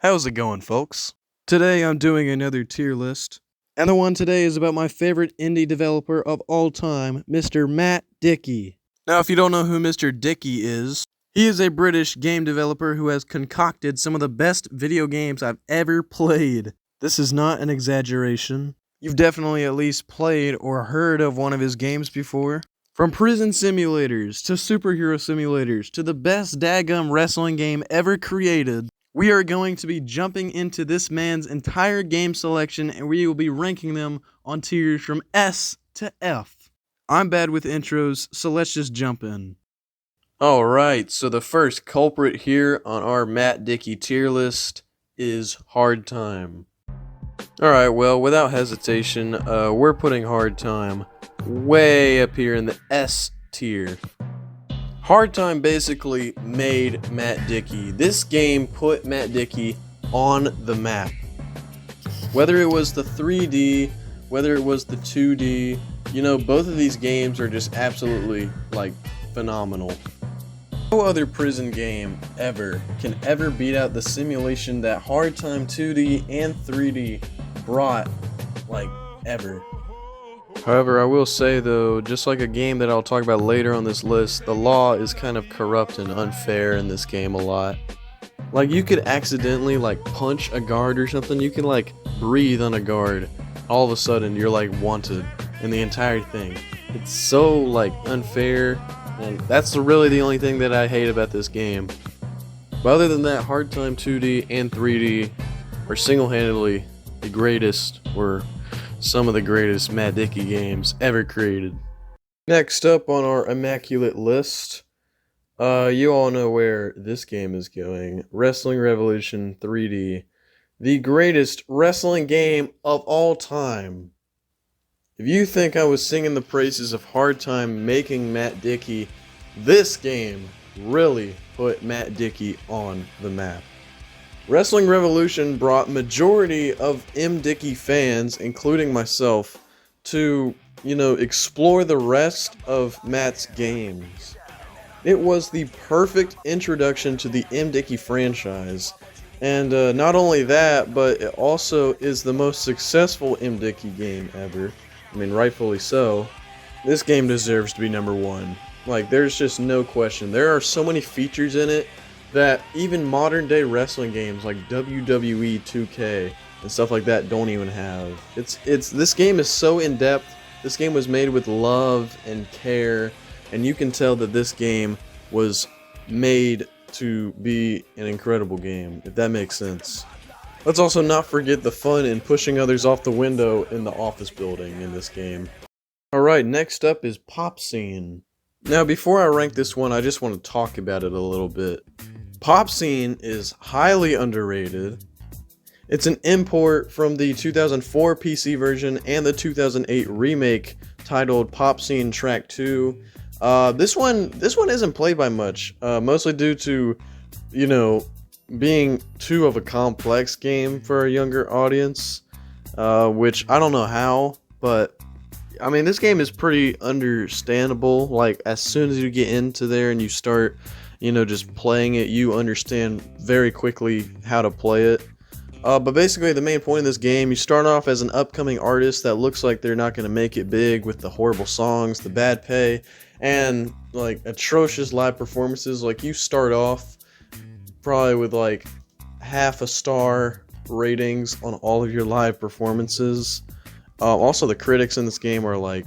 How's it going, folks? Today I'm doing another tier list, and the one today is about my favorite indie developer of all time, Mr. Mat Dickie. Now, if you don't know who Mr. Dickie is, he is a British game developer who has concocted some of the best video games I've ever played. This is not an exaggeration. You've definitely at least played or heard of one of his games before. From prison simulators, to superhero simulators, to the best daggum wrestling game ever created, we are going to be jumping into this man's entire game selection, and we will be ranking them on tiers from S to F. I'm bad with intros, so let's just jump in. Alright, so the first culprit here on our Mat Dickie tier list is Hard Time. Alright, well, without hesitation, we're putting Hard Time way up here in the S tier. Hard Time basically made Mat Dickie. This game put Mat Dickie on the map. Whether it was the 3D, whether it was the 2D, both of these games are just absolutely, phenomenal. No other prison game can ever beat out the simulation that Hard Time 2D and 3D brought, ever. However, I will say though, just like a game that I'll talk about later on this list, the law is kind of corrupt and unfair in this game a lot. You could accidentally punch a guard or something, you can breathe on a guard, all of a sudden you're wanted in the entire thing. It's so unfair, and that's really the only thing that I hate about this game. But other than that, Hard Time 2D and 3D are single-handedly the greatest, or some of the greatest Mat Dickie games ever created. Next up on our immaculate list, you all know where this game is going. Wrestling Revolution 3D, the greatest wrestling game of all time. If you think I was singing the praises of Hard Time making Mat Dickie, this game really put Mat Dickie on the map. Wrestling Revolution brought majority of MDickie fans, including myself, to, explore the rest of Mat's games. It was the perfect introduction to the MDickie franchise, and not only that, but it also is the most successful MDickie game ever. I mean, rightfully so. This game deserves to be number one. There's just no question. There are so many features in it that even modern day wrestling games like WWE 2K and stuff like that don't even have. This game is so in depth. This game was made with love and care, and you can tell that this game was made to be an incredible game, if that makes sense. Let's also not forget the fun in pushing others off the window in the office building in this game. Alright, next up is Popscene. Now, before I rank this one, I just want to talk about it a little bit. Popscene is highly underrated. It's an import from the 2004 PC version and the 2008 remake titled Popscene Track 2. This one isn't played by much, mostly due to, being too of a complex game for a younger audience, which I don't know how, but I mean, this game is pretty understandable. As soon as you get into there and you start just playing it, you understand very quickly how to play it. But basically, the main point of this game, you start off as an upcoming artist that looks like they're not going to make it big with the horrible songs, the bad pay, and atrocious live performances. You start off probably with half a star ratings on all of your live performances. Also, the critics in this game are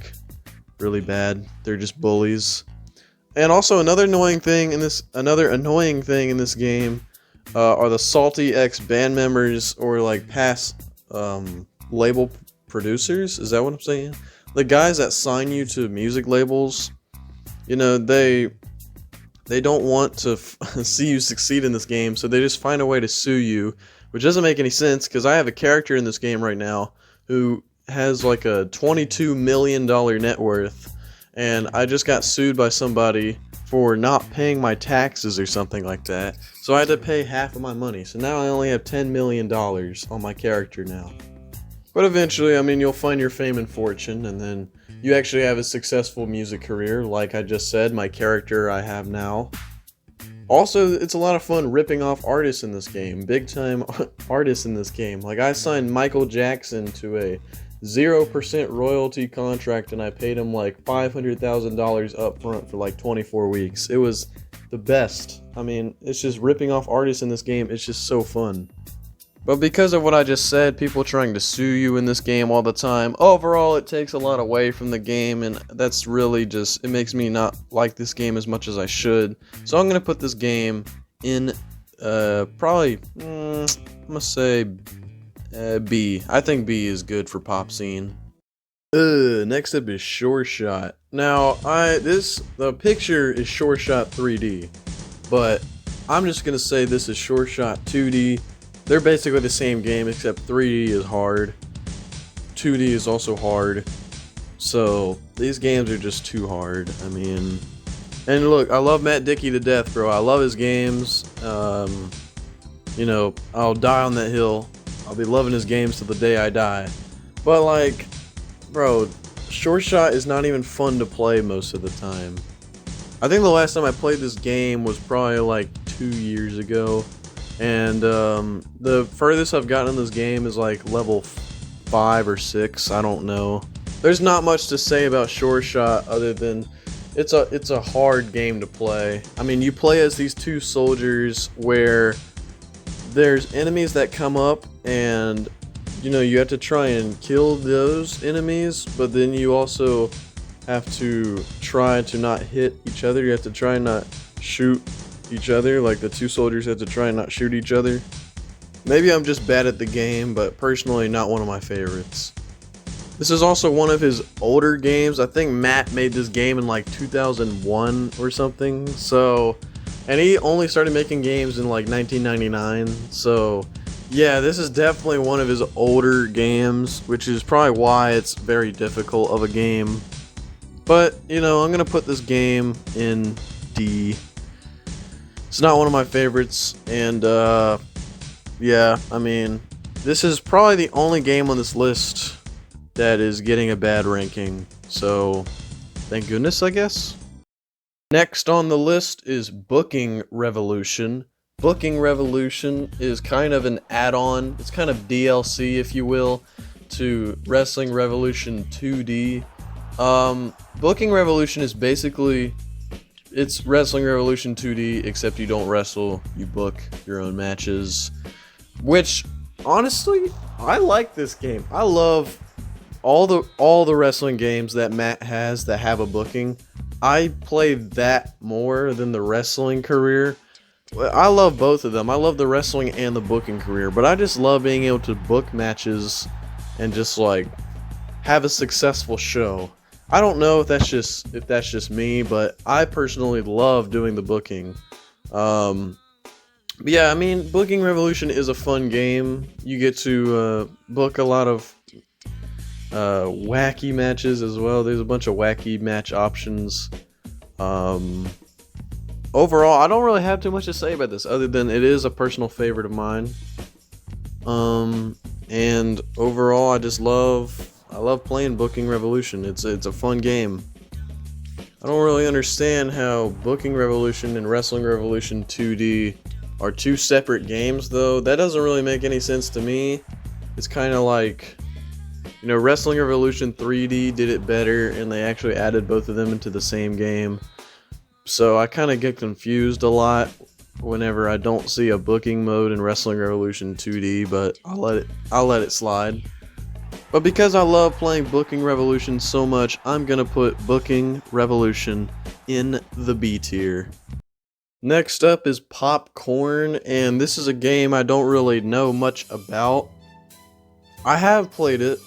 really bad. They're just bullies. And also another annoying thing in this game are the salty ex-band members or past label producers. Is that what I'm saying? The guys that sign you to music labels, they don't want to see you succeed in this game, so they just find a way to sue you, which doesn't make any sense because I have a character in this game right now who has a $22 million net worth, and I just got sued by somebody for not paying my taxes or something like that, so I had to pay half of my money, so now I only have $10 million on my character now. But eventually, you'll find your fame and fortune, and then you actually have a successful music career, like I just said, my character I have now. Also, it's a lot of fun ripping off artists in this game, big time artists in this game. Like, I signed Michael Jackson to a 0% royalty contract, and I paid him like $500,000 up front for like 24 weeks. It was the best. I mean, it's just ripping off artists in this game. It's just so fun. But because of what I just said, people trying to sue you in this game all the time, overall it takes a lot away from the game, and that's really just, it makes me not like this game as much as I should. So I'm going to put this game in, probably, I'm going to say B. I think B is good for Popscene. Next up is Sure Shot. Now, the picture is Sure Shot 3D, but I'm just going to say this is Sure Shot 2D. They're basically the same game, except 3D is hard. 2D is also hard. So, these games are just too hard. I mean... And look, I love Mat Dickie to death, bro. I love his games. You know, I'll die on that hill. I'll be loving his games till the day I die. But, like, bro, Sure Shot is not even fun to play most of the time. I think the last time I played this game was probably, like, 2 years ago. And the furthest I've gotten in this game is like level 5 or 6, I don't know. There's not much to say about Sure Shot other than it's a hard game to play. I mean, you play as these two soldiers where there's enemies that come up and, you know, you have to try and kill those enemies, but then you also have to try to not hit each other. You have to try and not shoot each other, like the two soldiers have to try and not shoot each other. Maybe I'm just bad at the game, but personally not one of my favorites. This is also one of his older games. I think Matt made this game in like 2001 or something, so, and he only started making games in like 1999, so yeah, this is definitely one of his older games, which is probably why it's very difficult of a game. But, you know, I'm gonna put this game in D. It's not one of my favorites, and yeah, I mean, this is probably the only game on this list that is getting a bad ranking, so thank goodness, I guess. Next on the list is Booking Revolution. Booking Revolution is kind of an add-on, it's kind of DLC, if you will, to Wrestling Revolution 2D. Booking Revolution is basically... It's Wrestling Revolution 2D, except you don't wrestle, you book your own matches. Which, honestly, I like this game. I love all the wrestling games that Matt has that have a booking. I play that more than the wrestling career. I love both of them. I love the wrestling and the booking career, but I just love being able to book matches and just, like, have a successful show. I don't know if that's just me, but I personally love doing the booking. But yeah, I mean, Booking Revolution is a fun game. You get to book a lot of wacky matches as well. There's a bunch of wacky match options. Overall, I don't really have too much to say about this, other than it is a personal favorite of mine. And overall, I love playing Booking Revolution. It's a fun game. I don't really understand how Booking Revolution and Wrestling Revolution 2D are two separate games, though. That doesn't really make any sense to me. It's kind of like, you know, Wrestling Revolution 3D did it better, and they actually added both of them into the same game. So I kind of get confused a lot whenever I don't see a booking mode in Wrestling Revolution 2D, but I'll let it slide. But because I love playing Booking Revolution so much, I'm gonna put Booking Revolution in the B tier. Next up is Popcorn, and this is a game I don't really know much about. I have played it,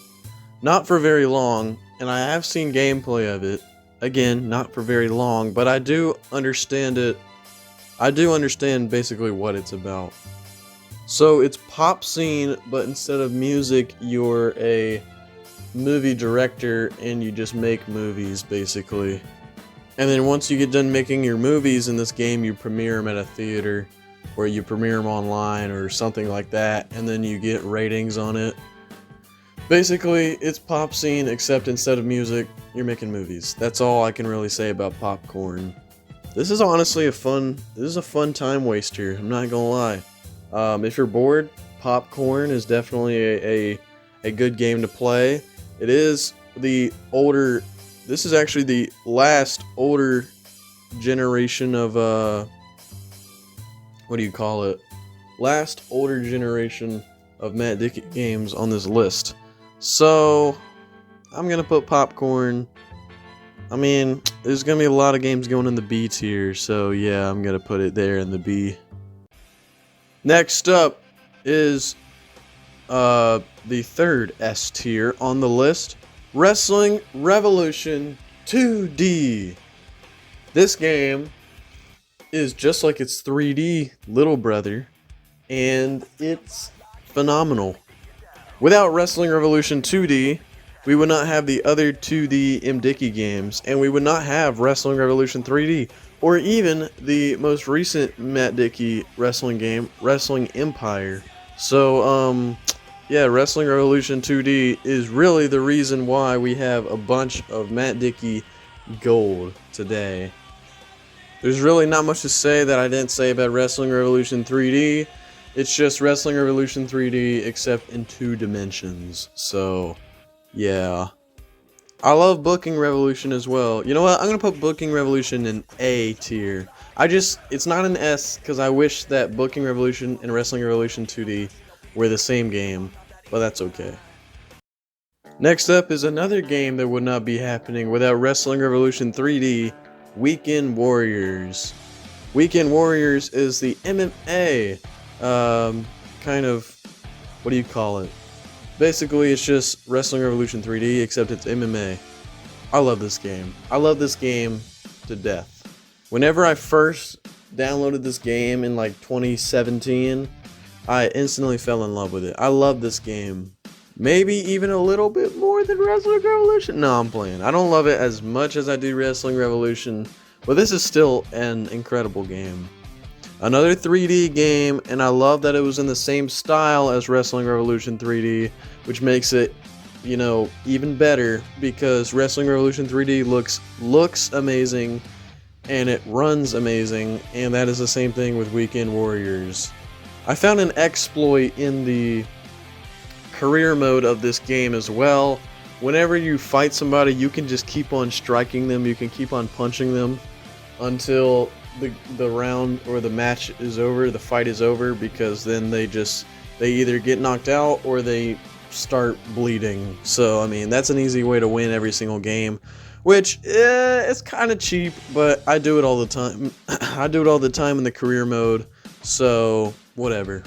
not for very long, and I have seen gameplay of it. Again, not for very long, but I do understand it. I do understand basically what it's about. So it's Popscene, but instead of music, you're a movie director and you just make movies, basically. And then once you get done making your movies in this game, you premiere them at a theater, or you premiere them online or something like that, and then you get ratings on it. Basically, it's Popscene, except instead of music, you're making movies. That's all I can really say about Popcorn. This is honestly a fun time waster, I'm not gonna lie. If you're bored, Popcorn is definitely a good game to play. It is the older, this is actually the last older generation of, what do you call it? Last older generation of Mat Dickie games on this list. So, I'm gonna put Popcorn. I mean, there's gonna be a lot of games going in the B tier, so yeah, I'm gonna put it there in the B. Next up is the third S tier on the list, Wrestling Revolution 2D. This game is just like its 3D little brother, and it's phenomenal. Without Wrestling Revolution 2D, we would not have the other 2D MDickie games, and we would not have Wrestling Revolution 3D, or even the most recent Mat Dickie wrestling game, Wrestling Empire. So, yeah, Wrestling Revolution 2D is really the reason why we have a bunch of Mat Dickie gold today. There's really not much to say that I didn't say about Wrestling Revolution 3D. It's just Wrestling Revolution 3D except in 2 dimensions. So, yeah. I love Booking Revolution as well. You know what? I'm going to put Booking Revolution in A tier. It's not an S because I wish that Booking Revolution and Wrestling Revolution 2D were the same game. But that's okay. Next up is another game that would not be happening without Wrestling Revolution 3D, Weekend Warriors. Weekend Warriors is the MMA, kind of, what do you call it? Basically, it's just Wrestling Revolution 3D, except it's MMA. I love this game. I love this game to death. Whenever I first downloaded this game in like 2017, I instantly fell in love with it. I love this game. Maybe even a little bit more than Wrestling Revolution. No, I'm playing. I don't love it as much as I do Wrestling Revolution, but this is still an incredible game. Another 3D game, and I love that it was in the same style as Wrestling Revolution 3D, which makes it, you know, even better because Wrestling Revolution 3D looks amazing and it runs amazing, and that is the same thing with Weekend Warriors. I found an exploit in the career mode of this game as well. Whenever you fight somebody, you can just keep on striking them, you can keep on punching them until the round or the match is over, the fight is over, because then they either get knocked out or they start bleeding. So I mean, that's an easy way to win every single game, which it's kind of cheap, but I do it all the time. I do it all the time in the career mode, so whatever.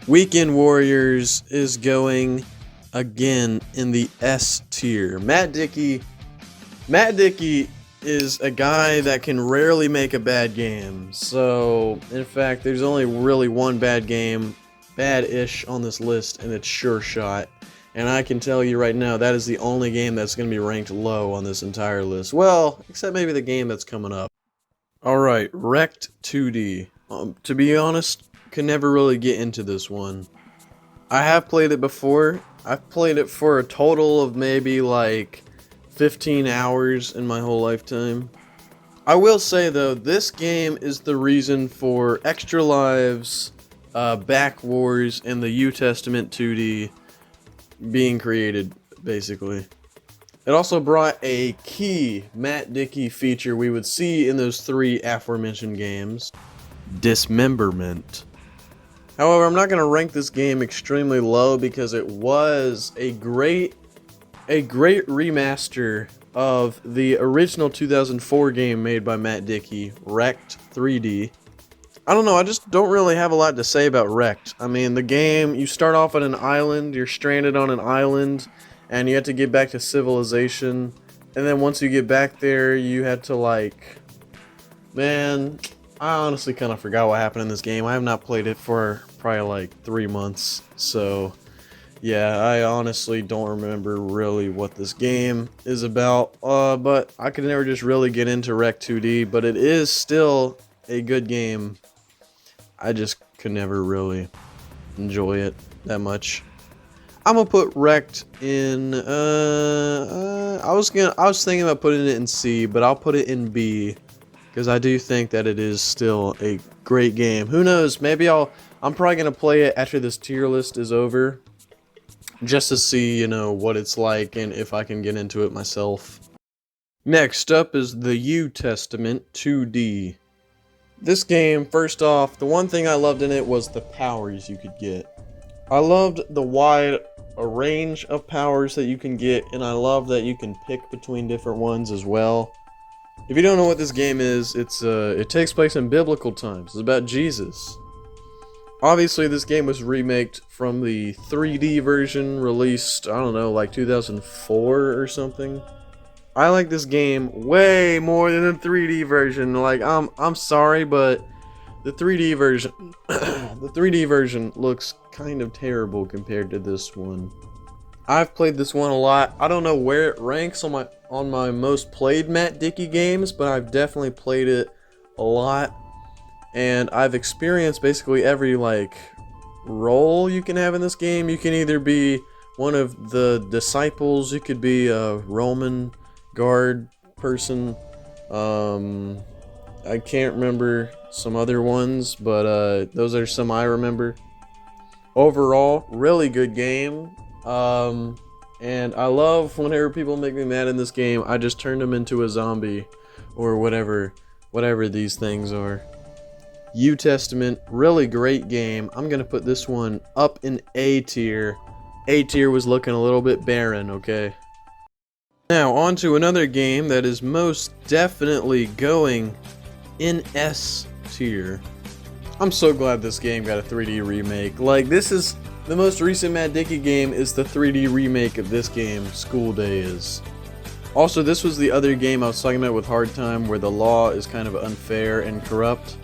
Weekend Warriors is going again in the S tier. Mat Dickie is a guy that can rarely make a bad game. So, in fact, there's only really one bad game, bad-ish, on this list, and it's Sure Shot. And I can tell you right now, that is the only game that's going to be ranked low on this entire list. Well, except maybe the game that's coming up. Alright, Wrecked 2D. To be honest, could never really get into this one. I have played it before. I've played it for a total of maybe like 15 hours in my whole lifetime. I will say though, this game is the reason for Extra Lives, Back Wars, and the U Testament 2D being created, basically. It also brought a key Mat Dickie feature we would see in those 3 aforementioned games: dismemberment. However, I'm not going to rank this game extremely low because it was a great remaster of the original 2004 game made by Mat Dickie, Wrecked 3D. I don't know, I just don't really have a lot to say about Wrecked. I mean, the game, you start off on an island, you're stranded on an island, and you have to get back to civilization. And then once you get back there, you had to man, I honestly kind of forgot what happened in this game. I have not played it for probably like 3 months, so yeah, I honestly don't remember really what this game is about, but I could never just really get into Wrecked 2D, but it is still a good game. I just could never really enjoy it that much. I'm gonna put Wrecked in, I was thinking about putting it in C, but I'll put it in B. because I do think that it is still a great game. Who knows? Maybe I'm probably gonna play it after this tier list is over, just to see, what it's like and if I can get into it myself. Next up is the U Testament 2D. This game, first off, the one thing I loved in it was the powers you could get. I loved the wide range of powers that you can get, and I love that you can pick between different ones as well. If you don't know what this game is, it takes place in biblical times. It's about Jesus. Obviously, this game was remaked from the 3D version released, I don't know, like 2004 or something. I like this game way more than the 3D version. Like, I'm sorry, but the 3D version, the 3D version looks kind of terrible compared to this one. I've played this one a lot. I don't know where it ranks on my most played Mat Dickie games, but I've definitely played it a lot, and I've experienced basically every role you can have in this game. You can either be one of the disciples, you could be a Roman guard person. I can't remember some other ones, but those are some I remember. Overall, really good game. And I love whenever people make me mad in this game, I just turn them into a zombie or whatever these things are. U Testament, really great game. I'm gonna put this one up in A tier. A tier was looking a little bit barren, okay? Now, on to another game that is most definitely going in S tier. I'm so glad this game got a 3D remake. Like, this is the most recent Mat Dickie game is the 3D remake of this game, School Days. Also, this was the other game I was talking about with Hard Time, where the law is kind of unfair and corrupt.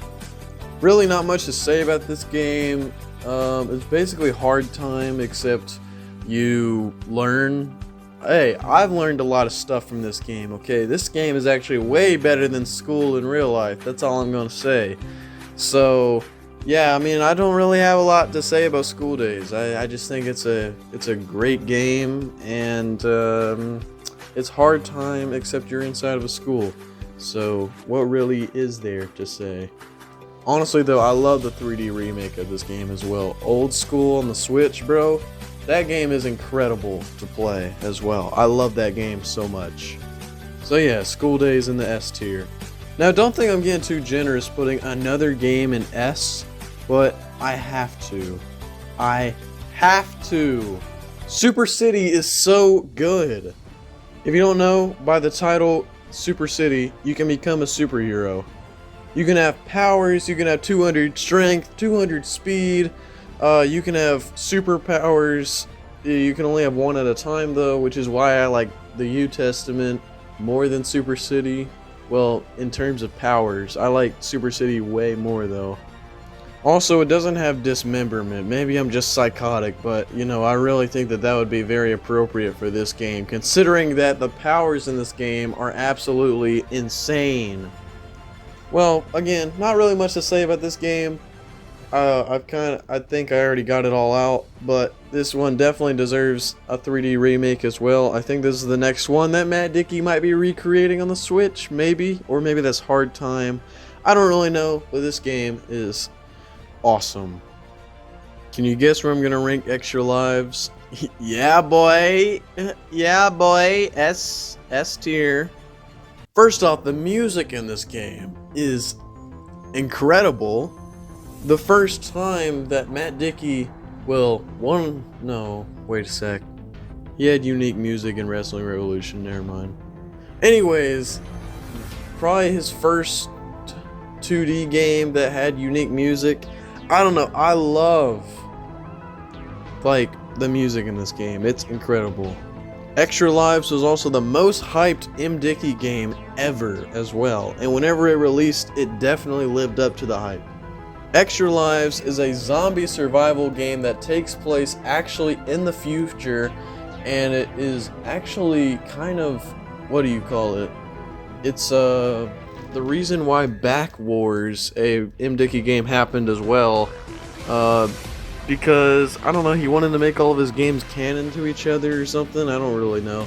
Really not much to say about this game. It's basically Hard Time, except you learn. Hey, I've learned a lot of stuff from this game, okay? This game is actually way better than school in real life. That's all I'm gonna say. So, yeah, I mean, I don't really have a lot to say about School Days. I just think it's a great game, and it's Hard Time, except you're inside of a school. So, what really is there to say? Honestly, though, I love the 3D remake of this game as well. Old school on the Switch, bro. That game is incredible to play as well. I love that game so much. So yeah, School Days in the S tier. Now, don't think I'm getting too generous putting another game in S, but I have to. I have to. Super City is so good. If you don't know, by the title Super City, you can become a superhero. You can have powers, you can have 200 strength, 200 speed, you can have superpowers. You can only have one at a time though, which is why I like the U Testament more than Super City. Well, in terms of powers, I like Super City way more though. Also, it doesn't have dismemberment. Maybe I'm just psychotic, but I really think that would be very appropriate for this game, considering that the powers in this game are absolutely insane. Well, again, not really much to say about this game. I think I already got it all out, but this one definitely deserves a 3D remake as well. I think this is the next one that Mat Dickie might be recreating on the Switch, maybe, or maybe that's Hard Time. I don't really know, but this game is awesome. Can you guess where I'm gonna rank Extra Lives? Yeah, boy. Yeah, boy. S tier. First off, the music in this game is incredible. The first time that Mat Dickie, wait a sec. He had unique music in Wrestling Revolution, never mind. Anyways, probably his first 2D game that had unique music. I don't know, I love, the music in this game. It's incredible. Extra Lives was also the most hyped MDickie game ever as well, and whenever it released, it definitely lived up to the hype. Extra Lives is a zombie survival game that takes place actually in the future, and it is actually kind of, what do you call it? It's the reason why Back Wars, a MDickie game, happened as well. Because, I don't know, he wanted to make all of his games canon to each other or something, I don't really know.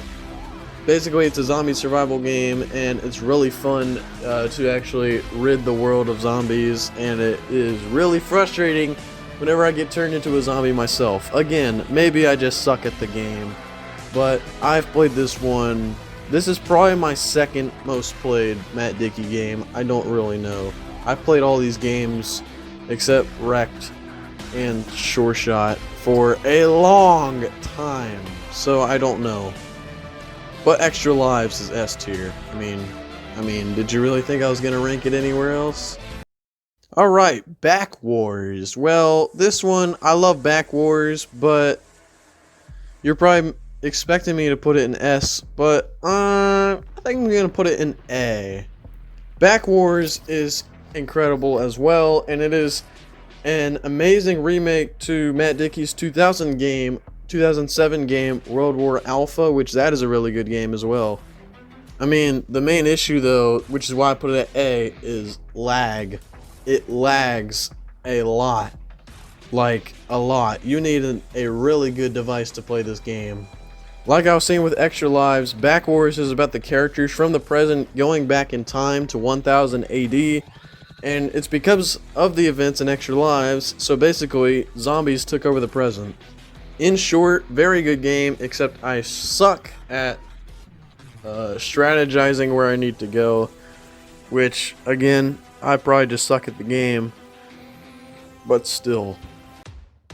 Basically, it's a zombie survival game, and it's really fun to actually rid the world of zombies, and it is really frustrating whenever I get turned into a zombie myself. Again, maybe I just suck at the game, but I've played this one. This is probably my second most played Mat Dickie game. I don't really know. I've played all these games except Wrecked and Sure Shot for a long time, so I don't know. But Extra Lives is S tier. I mean, did you really think I was gonna rank it anywhere else? Alright, Back Wars. Well, this one, I love Back Wars, but you're probably expecting me to put it in S, but I think I'm gonna put it in A. Back Wars is incredible as well, and it is an amazing remake to Mat Dickie's 2007 game World War Alpha, which that is a really good game as well. I mean, the main issue though, which is why I put it at A, is lag. It lags a lot. Like, a lot. You need a really good device to play this game. Like I was saying with Extra Lives, Back Wars is about the characters from the present going back in time to 1000 AD, and it's because of the events in Extra Lives, so basically, zombies took over the present. In short, very good game, except I suck at strategizing where I need to go, which, again, I probably just suck at the game, but still.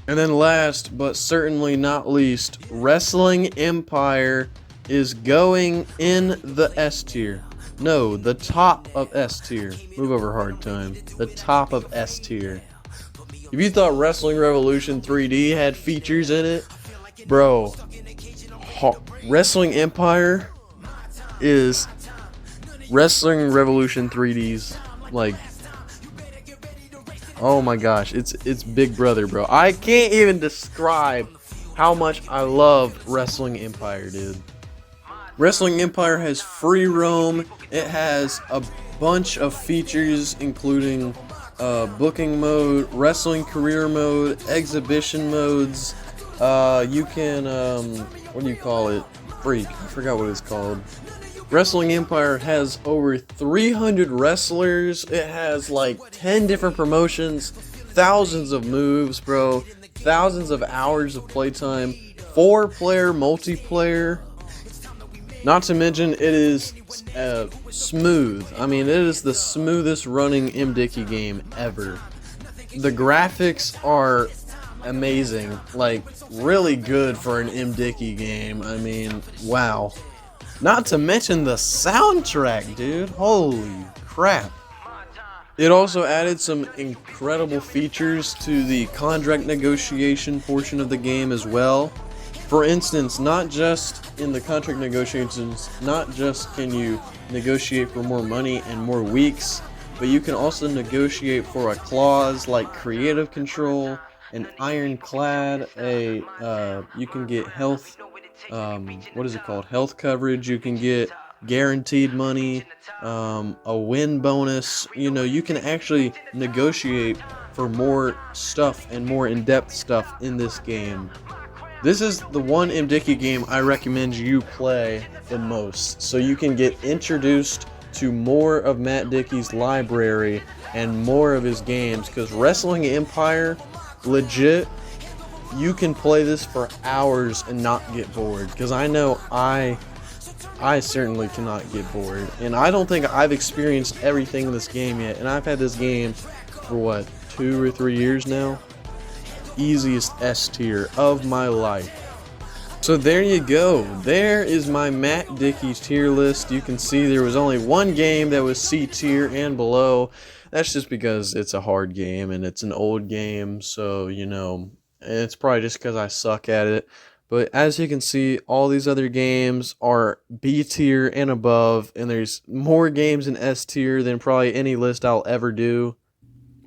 And then last, but certainly not least, Wrestling Empire is going in the S tier. No, the top of S tier. Move over, hard time. The top of S tier. If you thought Wrestling Revolution 3D had features in it, bro, Wrestling Empire is Wrestling Revolution 3D's, like, oh my gosh, it's Big Brother, bro. I can't even describe how much I love Wrestling Empire, dude. Wrestling Empire has free roam. It has a bunch of features, including booking mode, wrestling career mode, exhibition modes. You can, what do you call it? Freak. I forgot what it's called. Wrestling Empire has over 300 wrestlers. It has like 10 different promotions, thousands of moves, bro, thousands of hours of playtime, 4-player multiplayer. Not to mention, it is smooth. I mean, it is the smoothest running MDickie game ever. The graphics are amazing, like really good for an MDickie game. I mean, wow. Not to mention the soundtrack, dude. Holy crap. It also added some incredible features to the contract negotiation portion of the game as well. For instance, not just in the contract negotiations, not just can you negotiate for more money and more weeks, but you can also negotiate for a clause like creative control, an ironclad, you can get health, what is it called? Health coverage. You can get guaranteed money, a win bonus. You know, you can actually negotiate for more stuff and more in-depth stuff in this game. This is the one MDickie game I recommend you play the most, so you can get introduced to more of Mat Dickie's library and more of his games, because Wrestling Empire, legit, you can play this for hours and not get bored, because I know I certainly cannot get bored, and I don't think I've experienced everything in this game yet, and I've had this game for what, 2 or 3 years now? Easiest S tier of my life. So there you go. There is my Mat Dickie tier list. You can see there was only one game that was C tier and below. That's just because it's a hard game and it's an old game, so you know, it's probably just because I suck at it. But as you can see, all these other games are B tier and above, and there's more games in S tier than probably any list I'll ever do.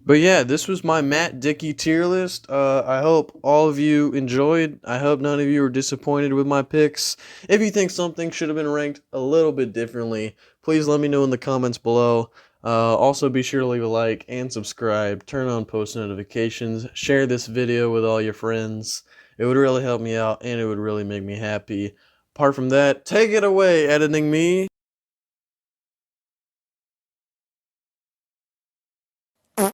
But yeah, this was my Mat Dickie tier list. I hope all of you enjoyed. I hope none of you are disappointed with my picks. If you think something should have been ranked a little bit differently, please let me know in the comments below. Also, be sure to leave a like and subscribe. Turn on post notifications. Share this video with all your friends. It would really help me out, and it would really make me happy. Apart from that, take it away, editing me.